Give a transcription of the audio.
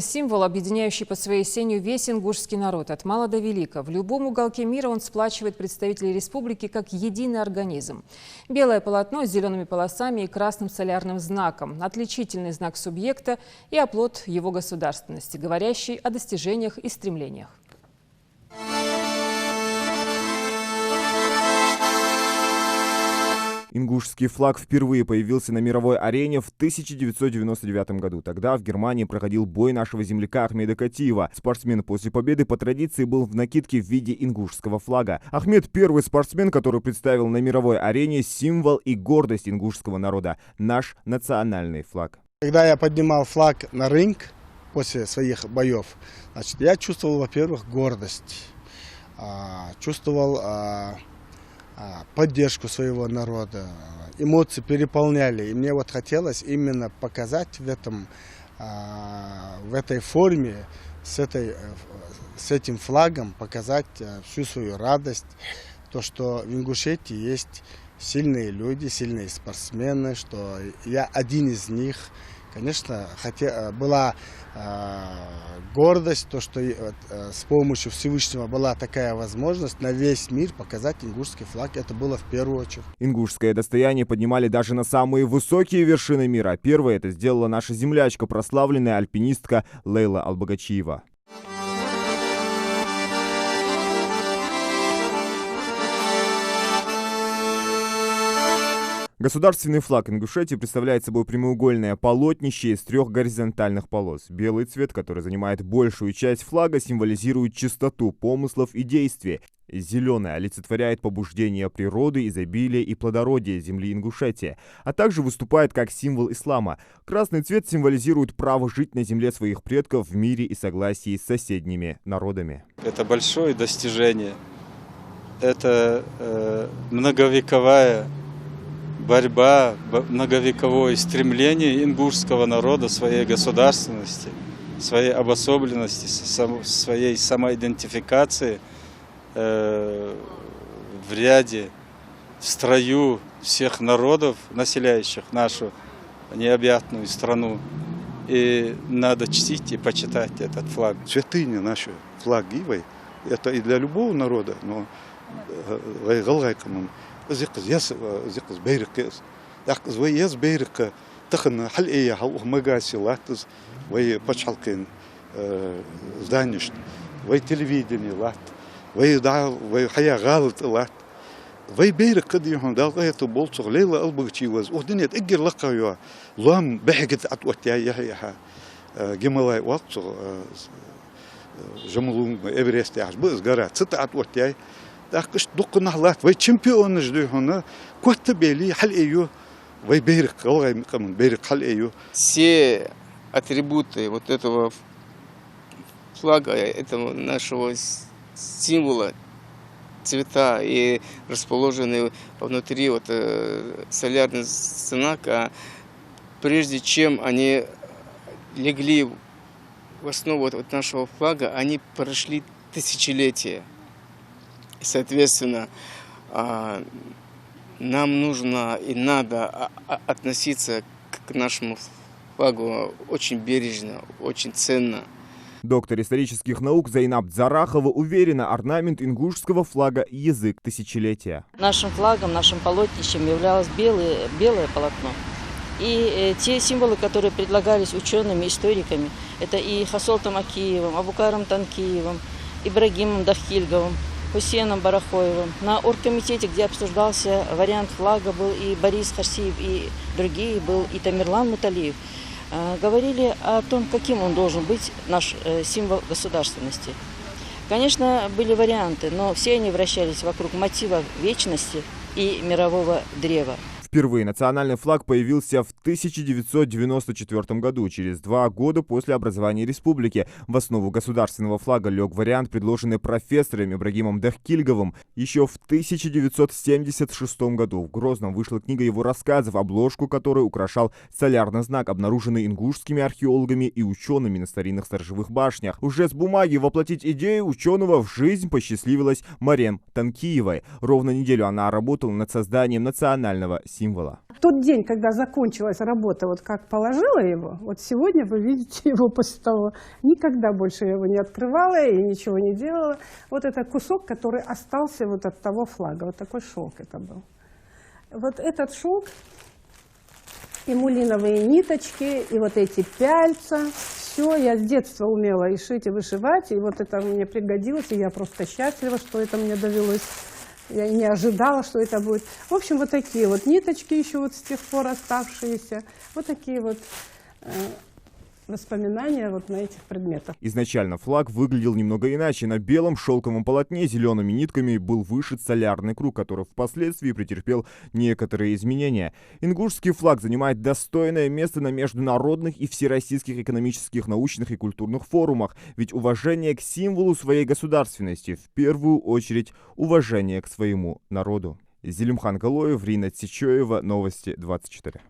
Символ, объединяющий под своей сенью весь ингушский народ, от мала до велика. В любом уголке мира он сплачивает представителей республики как единый организм. Белое полотно с зелеными полосами и красным солярным знаком – отличительный знак субъекта и оплот его государственности, говорящий о достижениях и стремлениях. Ингушский флаг впервые появился на мировой арене в 1999 году. Тогда в Германии проходил бой нашего земляка Ахмеда Катиева. Спортсмен после победы по традиции был в накидке в виде ингушского флага. Ахмед – первый спортсмен, который представил на мировой арене символ и гордость ингушского народа – наш национальный флаг. Когда я поднимал флаг на ринг после своих боев, значит, я чувствовал, во-первых, гордость, чувствовал поддержку своего народа, эмоции переполняли. И мне вот хотелось именно показать в этой форме, с этим флагом, показать всю свою радость, то, что в Ингушетии есть сильные люди, сильные спортсмены, что я один из них. Конечно, была гордость, то, что с помощью Всевышнего была такая возможность на весь мир показать ингушский флаг. Это было в первую очередь. Ингушское достояние поднимали даже на самые высокие вершины мира. Первой это сделала наша землячка, прославленная альпинистка Лейла Албагачиева. Государственный флаг Ингушетии представляет собой прямоугольное полотнище из 3 горизонтальных полос. Белый цвет, который занимает большую часть флага, символизирует чистоту помыслов и действий. Зеленый олицетворяет побуждение природы, изобилие и плодородие земли Ингушетии, а также выступает как символ ислама. Красный цвет символизирует право жить на земле своих предков в мире и согласии с соседними народами. Это большое достижение. Это многовековая борьба, многовековое стремление ингушского народа своей государственности, своей обособленности, своей самоидентификации в ряде, в строю всех народов, населяющих нашу необъятную страну. И надо чтить и почитать этот флаг. Святыня наша, флаг Ивы, это и для любого народа, но زقز بيرقز دقز وياز بيرق تخن حلقية حلقه مقاسي لاتز وي بشحلقين زدانشت وي تلفزيوني لات وي دعال وي حياة غالط لات وي بيرق قد يهون دالغاية بولصغ ليلة ألبغتي وز ودنيا تأجر لقايا لام بحقت أتوتيا يحيها جملاي واتصغ جملون إبريستي عجبز قرات ست أتوتيا داقش دقنا حلات وي تشامبيون جدي هنا كوت بيلي حل ايو وي بيرق الله من بيرق حل ايو. Все атрибуты вот этого флага, этого нашего символа, цвета и расположенные внутри вот солярный знак, прежде чем они легли в основу вот нашего флага, они прошли тысячелетия. Соответственно, нам нужно и надо относиться к нашему флагу очень бережно, очень ценно. Доктор исторических наук Зайнаб Дзарахова уверена, орнамент ингушского флага – язык тысячелетия. Нашим флагом, нашим полотнищем являлось белое полотно. И те символы, которые предлагались учеными, историками, это и Хасолтом Акиевым, Абукаром Танкиевым, Ибрагимом Дахильговым, Хусейном Барахоевым. На оргкомитете, где обсуждался вариант флага, был и Борис Харсиев, и другие, был и Тамерлан Муталиев. Говорили о том, каким он должен быть, наш символ государственности. Конечно, были варианты, но все они вращались вокруг мотива вечности и мирового древа. Впервые национальный флаг появился в 1994 году, через 2 года после образования республики. В основу государственного флага лег вариант, предложенный профессором Ибрагимом Дахильговым. Еще в 1976 году в Грозном вышла книга его рассказов, обложку которой украшал солярный знак, обнаруженный ингушскими археологами и учеными на старинных сторожевых башнях. Уже с бумаги воплотить идею ученого в жизнь посчастливилась Марем Танкиевой. Ровно неделю она работала над созданием национального символа. Тот день, когда закончилась работа, вот как положила его, вот сегодня вы видите его после того. Никогда больше я его не открывала и ничего не делала. Вот это кусок, который остался вот от того флага. Вот такой шелк это был. Вот этот шелк и мулиновые ниточки, и вот эти пяльца. Все, я с детства умела и шить, и вышивать, и вот это мне пригодилось, и я просто счастлива, что это мне довелось. Я не ожидала, что это будет. В общем, вот такие вот ниточки еще вот с тех пор оставшиеся. Вот такие вот воспоминания вот на этих предметах. Изначально флаг выглядел немного иначе. На белом шелковом полотне зелеными нитками был вышит солярный круг, который впоследствии претерпел некоторые изменения. Ингушский флаг занимает достойное место на международных и всероссийских экономических, научных и культурных форумах. Ведь уважение к символу своей государственности, в первую очередь уважение к своему народу. Зелимхан Галоев, Рина Цичоева, Новости 24.